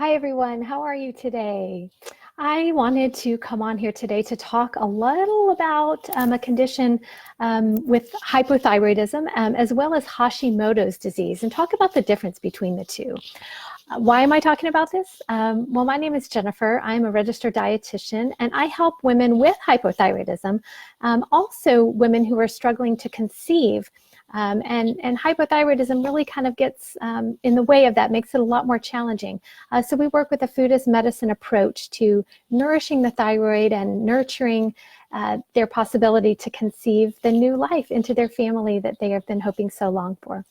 Hi everyone, how are you today? I wanted to come on here today to talk a little about a condition with hypothyroidism as well as Hashimoto's disease and talk about the difference between the two. Why am I talking about this? Well, my name is Jennifer. I'm a registered dietitian and I help women with hypothyroidism, also women who are struggling to conceive. And hypothyroidism really kind of gets in the way of that, makes it a lot more challenging. So we work with a food as medicine approach to nourishing the thyroid and nurturing their possibility to conceive the new life into their family that they have been hoping so long for.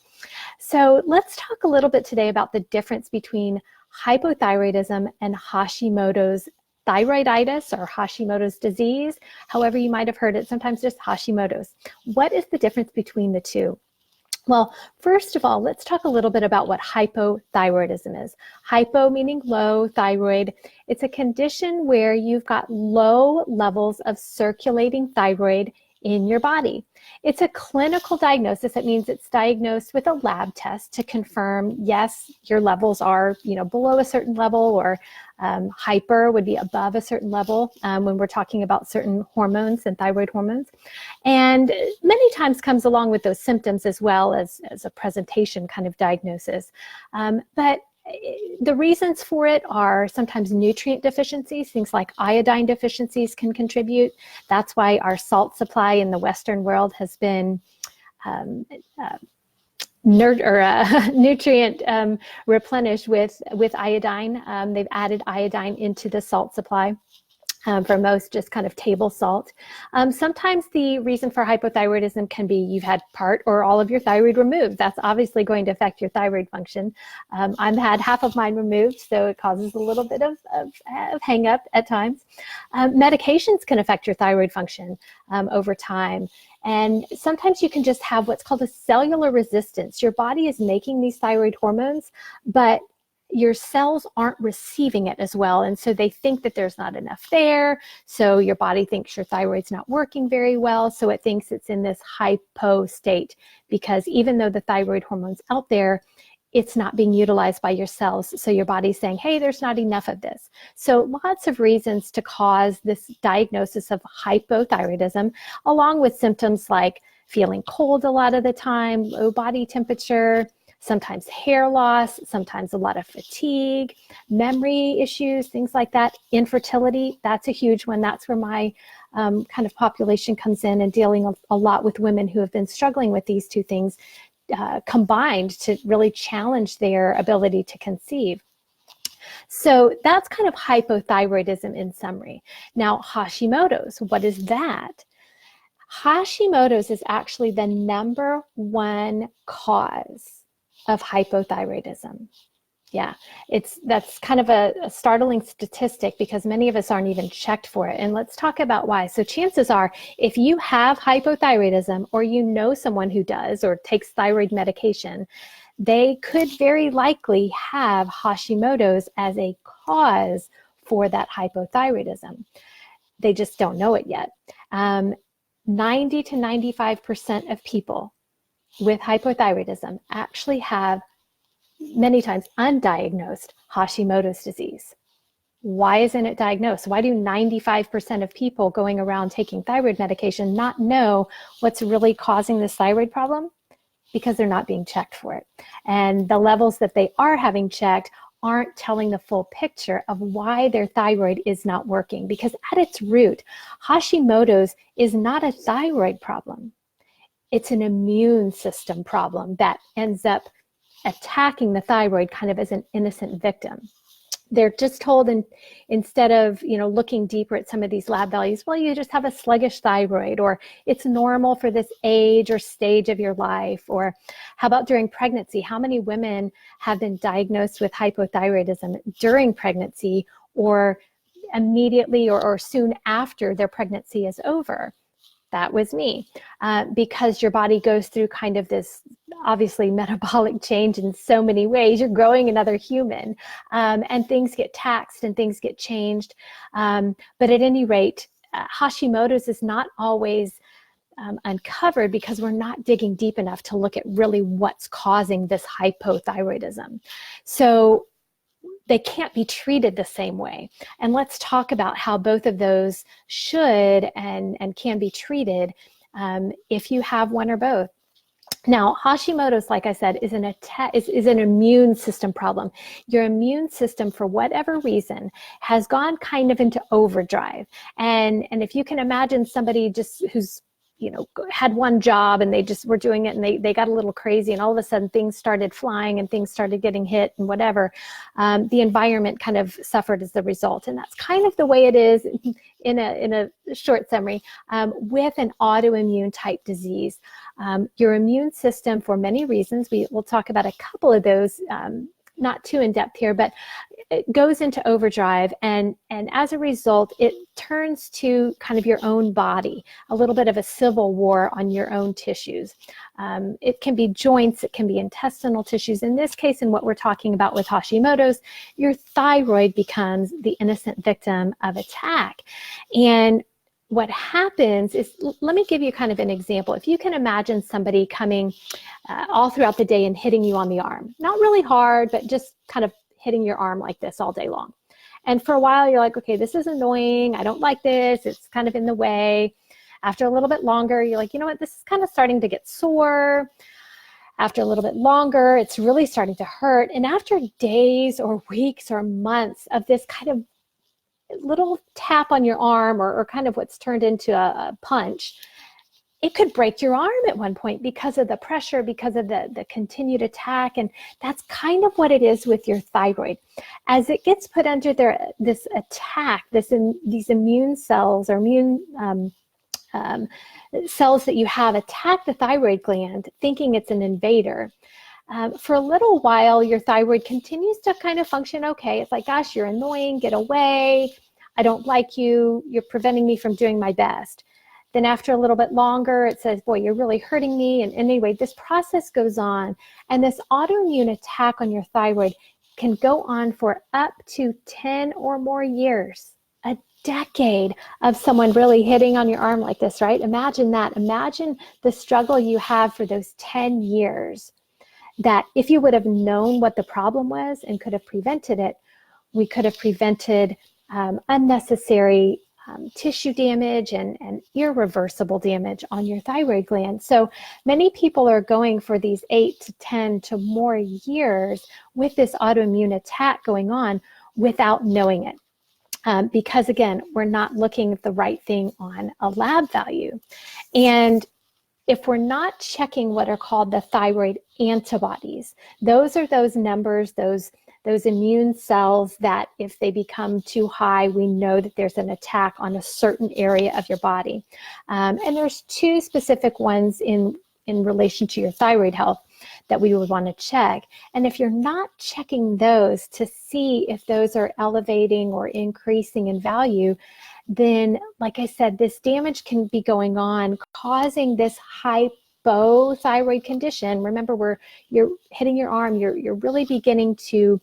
So let's talk a little bit today about the difference between hypothyroidism and Hashimoto's thyroiditis or Hashimoto's disease, however you might have heard it, sometimes just Hashimoto's. What is the difference between the two? Well, first of all, let's talk a little bit about what hypothyroidism is. Hypo meaning low, thyroid. It's a condition where you've got low levels of circulating thyroid in your body. It's a clinical diagnosis. That means it's diagnosed with a lab test to confirm, yes, your levels are, below a certain level, or hyper would be above a certain level when we're talking about certain hormones and thyroid hormones. And many times comes along with those symptoms as well as a presentation kind of diagnosis. But the reasons for it are sometimes nutrient deficiencies. Things like iodine deficiencies can contribute. That's why our salt supply in the Western world has been nutrient replenished with iodine. They've added iodine into the salt supply. For most, just kind of table salt. Sometimes the reason for hypothyroidism can be you've had part or all of your thyroid removed. That's obviously going to affect your thyroid function. I've had half of mine removed, so it causes a little bit of hang up at times. Medications can affect your thyroid function over time. And sometimes you can just have what's called a cellular resistance. Your body is making these thyroid hormones, but your cells aren't receiving it as well. And so they think that there's not enough there. So your body thinks your thyroid's not working very well. So it thinks it's in this hypo state, because even though the thyroid hormone's out there, it's not being utilized by your cells. So your body's saying, hey, there's not enough of this. So lots of reasons to cause this diagnosis of hypothyroidism, along with symptoms like feeling cold a lot of the time, low body temperature, sometimes hair loss, sometimes a lot of fatigue, memory issues, things like that. Infertility, that's a huge one. That's where my kind of population comes in, and dealing a lot with women who have been struggling with these two things combined to really challenge their ability to conceive. So that's kind of hypothyroidism in summary. Now, Hashimoto's, what is that? Hashimoto's is actually the number one cause of hypothyroidism. Yeah, that's kind of a startling statistic, because many of us aren't even checked for it. And let's talk about why. So chances are, if you have hypothyroidism, or you know someone who does or takes thyroid medication, they could very likely have Hashimoto's as a cause for that hypothyroidism. They just don't know it yet. 90 to 95% of people with hypothyroidism actually have, many times, undiagnosed Hashimoto's disease. Why isn't it diagnosed? Why do 95% of people going around taking thyroid medication not know what's really causing this thyroid problem? Because they're not being checked for it. And the levels that they are having checked aren't telling the full picture of why their thyroid is not working. Because at its root, Hashimoto's is not a thyroid problem. It's an immune system problem that ends up attacking the thyroid kind of as an innocent victim. They're just told, instead of looking deeper at some of these lab values, well, you just have a sluggish thyroid, or it's normal for this age or stage of your life. Or how about during pregnancy? How many women have been diagnosed with hypothyroidism during pregnancy, or immediately or soon after their pregnancy is over? That was me, because your body goes through kind of this obviously metabolic change in so many ways. You're growing another human, and things get taxed and things get changed. But at any rate, Hashimoto's is not always uncovered because we're not digging deep enough to look at really what's causing this hypothyroidism. So they can't be treated the same way. And let's talk about how both of those should and can be treated if you have one or both. Now, Hashimoto's, like I said, is an immune system problem. Your immune system, for whatever reason, has gone kind of into overdrive. And if you can imagine somebody just who's, had one job and they just were doing it and they got a little crazy, and all of a sudden things started flying and things started getting hit and whatever, the environment kind of suffered as a result. And that's kind of the way it is in a short summary with an autoimmune type disease. Your immune system, for many reasons, we'll talk about a couple of those, not too in depth here, but it goes into overdrive, and as a result, it turns to kind of your own body, a little bit of a civil war on your own tissues. It can be joints, it can be intestinal tissues. In this case, in what we're talking about with Hashimoto's, your thyroid becomes the innocent victim of attack. And what happens is, let me give you kind of an example. If you can imagine somebody coming all throughout the day and hitting you on the arm, not really hard, but just kind of hitting your arm like this all day long. And for a while, you're like, okay, this is annoying. I don't like this. It's kind of in the way. After a little bit longer, you're like, you know what? This is kind of starting to get sore. After a little bit longer, it's really starting to hurt. And after days or weeks or months of this kind of little tap on your arm, or kind of what's turned into a punch, it could break your arm at one point because of the pressure, because of the continued attack. And that's kind of what it is with your thyroid. As it gets put under this attack, these immune cells or immune cells that you have attack the thyroid gland, thinking it's an invader. For a little while, your thyroid continues to kind of function okay. It's like, gosh, you're annoying, get away. I don't like you. You're preventing me from doing my best. Then after a little bit longer, it says, boy, you're really hurting me. And anyway, this process goes on. And this autoimmune attack on your thyroid can go on for up to 10 or more years, a decade of someone really hitting on your arm like this, right? Imagine that. Imagine the struggle you have for those 10 years. That if you would have known what the problem was and could have prevented it, we could have prevented unnecessary tissue damage and irreversible damage on your thyroid gland. So many people are going for these 8 to 10 to more years with this autoimmune attack going on without knowing it. Because again, we're not looking at the right thing on a lab value. And if we're not checking what are called the thyroid antibodies, those are those numbers, those immune cells that if they become too high, we know that there's an attack on a certain area of your body. And there's two specific ones in relation to your thyroid health that we would want to check. And if you're not checking those to see if those are elevating or increasing in value, then, like I said, this damage can be going on, causing this hypothyroid condition. Remember, you're hitting your arm, you're really beginning to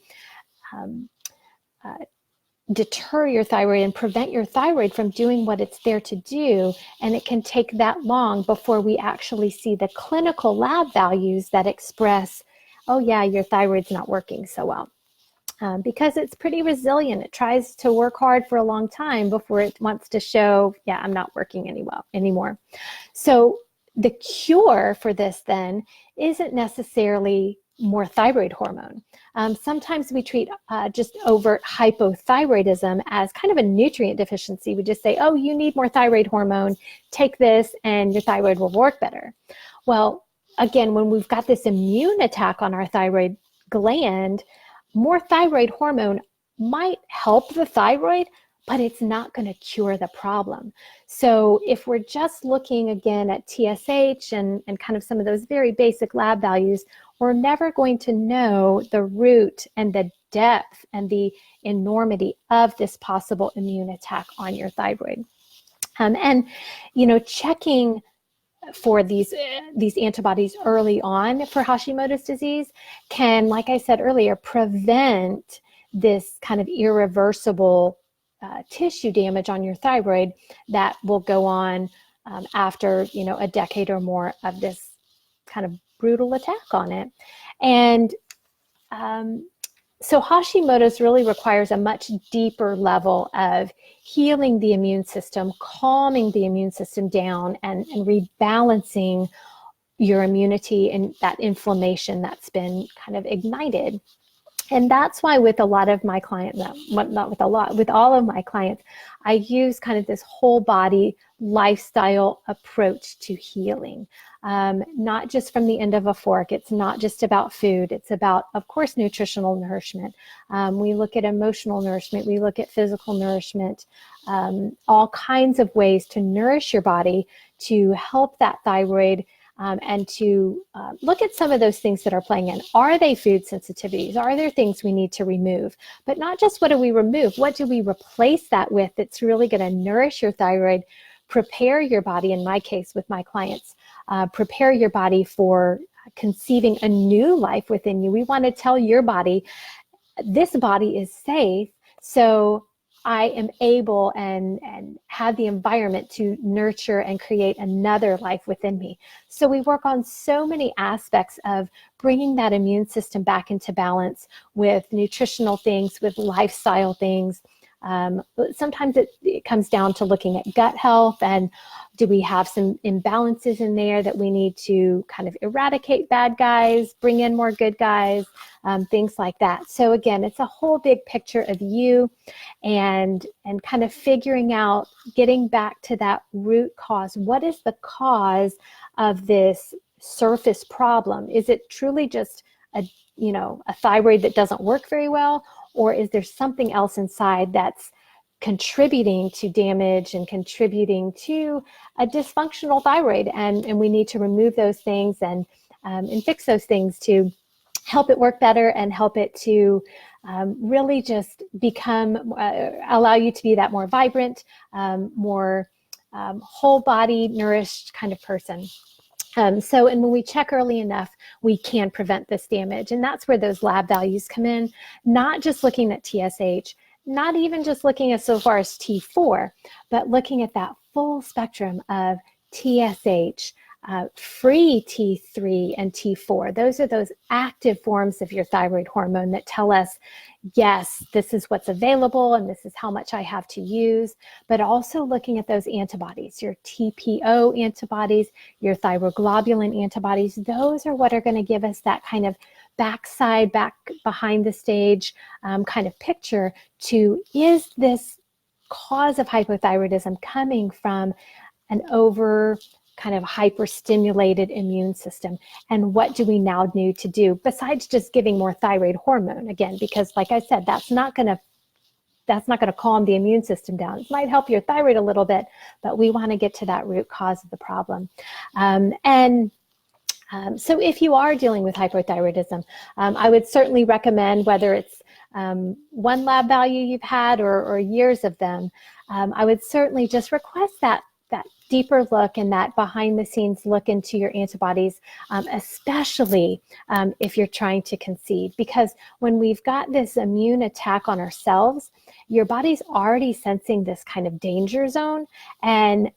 deter your thyroid and prevent your thyroid from doing what it's there to do. And it can take that long before we actually see the clinical lab values that express, oh yeah, your thyroid's not working so well. Because it's pretty resilient. It tries to work hard for a long time before it wants to show, yeah, I'm not working anymore. So the cure for this then isn't necessarily more thyroid hormone. Sometimes we treat just overt hypothyroidism as kind of a nutrient deficiency. We just say, oh, you need more thyroid hormone, take this and your thyroid will work better. Well, again, when we've got this immune attack on our thyroid gland, more thyroid hormone might help the thyroid, but it's not going to cure the problem. So if we're just looking again at TSH and kind of some of those very basic lab values, we're never going to know the root and the depth and the enormity of this possible immune attack on your thyroid. And, checking for these antibodies early on for Hashimoto's disease can, like I said earlier, prevent this kind of irreversible tissue damage on your thyroid that will go on after, a decade or more of this kind of brutal attack on it. And So Hashimoto's really requires a much deeper level of healing the immune system, calming the immune system down, and rebalancing your immunity and that inflammation that's been kind of ignited. And that's why with a lot of my clients, not with a lot, with all of my clients, I use kind of this whole body lifestyle approach to healing. Not just from the end of a fork. It's not just about food. It's about, of course, nutritional nourishment. We look at emotional nourishment. We look at physical nourishment, all kinds of ways to nourish your body to help that thyroid, and to look at some of those things that are playing in. Are they food sensitivities? Are there things we need to remove? But not just what do we remove, what do we replace that with that's really going to nourish your thyroid, prepare your body, in my case with my clients, prepare your body for conceiving a new life within you. We want to tell your body, this body is safe, so I am able and have the environment to nurture and create another life within me. So we work on so many aspects of bringing that immune system back into balance with nutritional things, with lifestyle things. Sometimes it comes down to looking at gut health, and do we have some imbalances in there that we need to kind of eradicate bad guys, bring in more good guys, things like that. So again, it's a whole big picture of you and kind of figuring out, getting back to that root cause. What is the cause of this surface problem? Is it truly just a thyroid that doesn't work very well? Or is there something else inside that's contributing to damage and contributing to a dysfunctional thyroid? And we need to remove those things and fix those things to help it work better and help it to really just become, allow you to be that more vibrant, more whole body nourished kind of person. And when we check early enough, we can prevent this damage. And that's where those lab values come in, not just looking at TSH, not even just looking at so far as T4, but looking at that full spectrum of TSH, free T3 and T4. Those are those active forms of your thyroid hormone that tell us, yes, this is what's available and this is how much I have to use, but also looking at those antibodies, your TPO antibodies, your thyroglobulin antibodies. Those are what are going to give us that kind of back behind the stage kind of picture to, is this cause of hypothyroidism coming from an over kind of hyperstimulated immune system? And what do we now need to do besides just giving more thyroid hormone? Again, because like I said, that's not going to calm the immune system down. It might help your thyroid a little bit, but we want to get to that root cause of the problem. So if you are dealing with hypothyroidism, I would certainly recommend, whether it's one lab value you've had or years of them, I would certainly just request that deeper look and that behind the scenes look into your antibodies, especially if you're trying to conceive. Because when we've got this immune attack on ourselves, your body's already sensing this kind of danger zone. And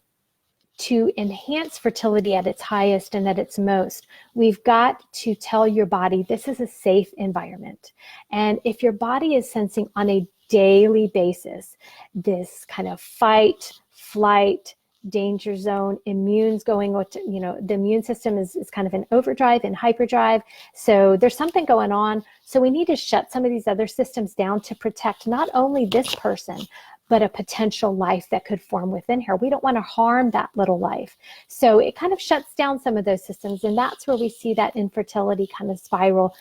to enhance fertility at its highest and at its most, we've got to tell your body this is a safe environment. And if your body is sensing on a daily basis this kind of fight, flight, danger zone, immune's going, the immune system is kind of in overdrive and hyperdrive. So there's something going on. So we need to shut some of these other systems down to protect not only this person, but a potential life that could form within her. We don't want to harm that little life. So it kind of shuts down some of those systems. And that's where we see that infertility kind of spiral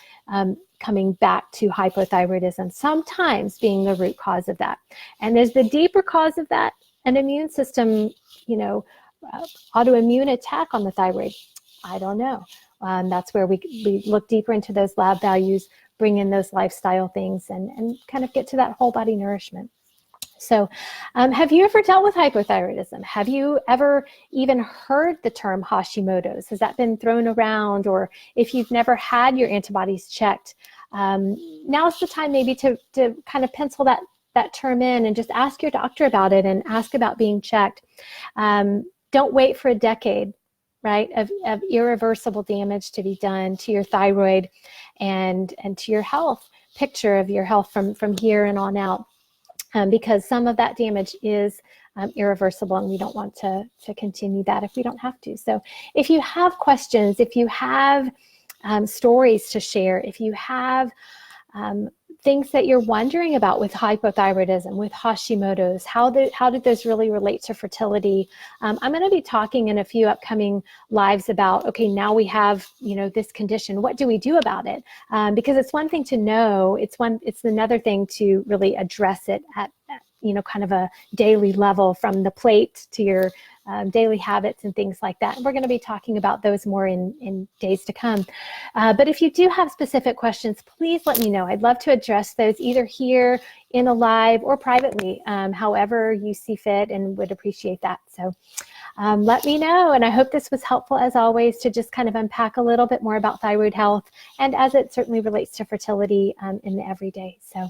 coming back to hypothyroidism, sometimes being the root cause of that. And is the deeper cause of that an immune system, autoimmune attack on the thyroid? I don't know. That's where we look deeper into those lab values, bring in those lifestyle things, and kind of get to that whole body nourishment. So have you ever dealt with hypothyroidism? Have you ever even heard the term Hashimoto's? Has that been thrown around? Or if you've never had your antibodies checked, now's the time maybe to kind of pencil that term in and just ask your doctor about it and ask about being checked. Don't wait for a decade, right, of irreversible damage to be done to your thyroid and to your health picture of your health from here and on out, because some of that damage is irreversible, and we don't want to continue that if we don't have to. So if you have questions, if you have stories to share, if you have things that you're wondering about with hypothyroidism, with Hashimoto's, how did those really relate to fertility? I'm going to be talking in a few upcoming lives about, okay, now we have, this condition. What do we do about it? Because it's one thing to know, it's another thing to really address it at kind of a daily level, from the plate to your daily habits and things like that. And we're going to be talking about those more in days to come. But if you do have specific questions, please let me know. I'd love to address those either here in a live or privately, however you see fit, and would appreciate that. So let me know. And I hope this was helpful, as always, to just kind of unpack a little bit more about thyroid health, and as it certainly relates to fertility in the everyday. So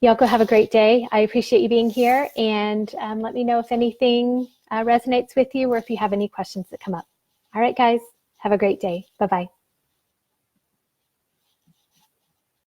y'all go have a great day. I appreciate you being here, and let me know if anything resonates with you, or if you have any questions that come up. All right, guys, have a great day. Bye-bye.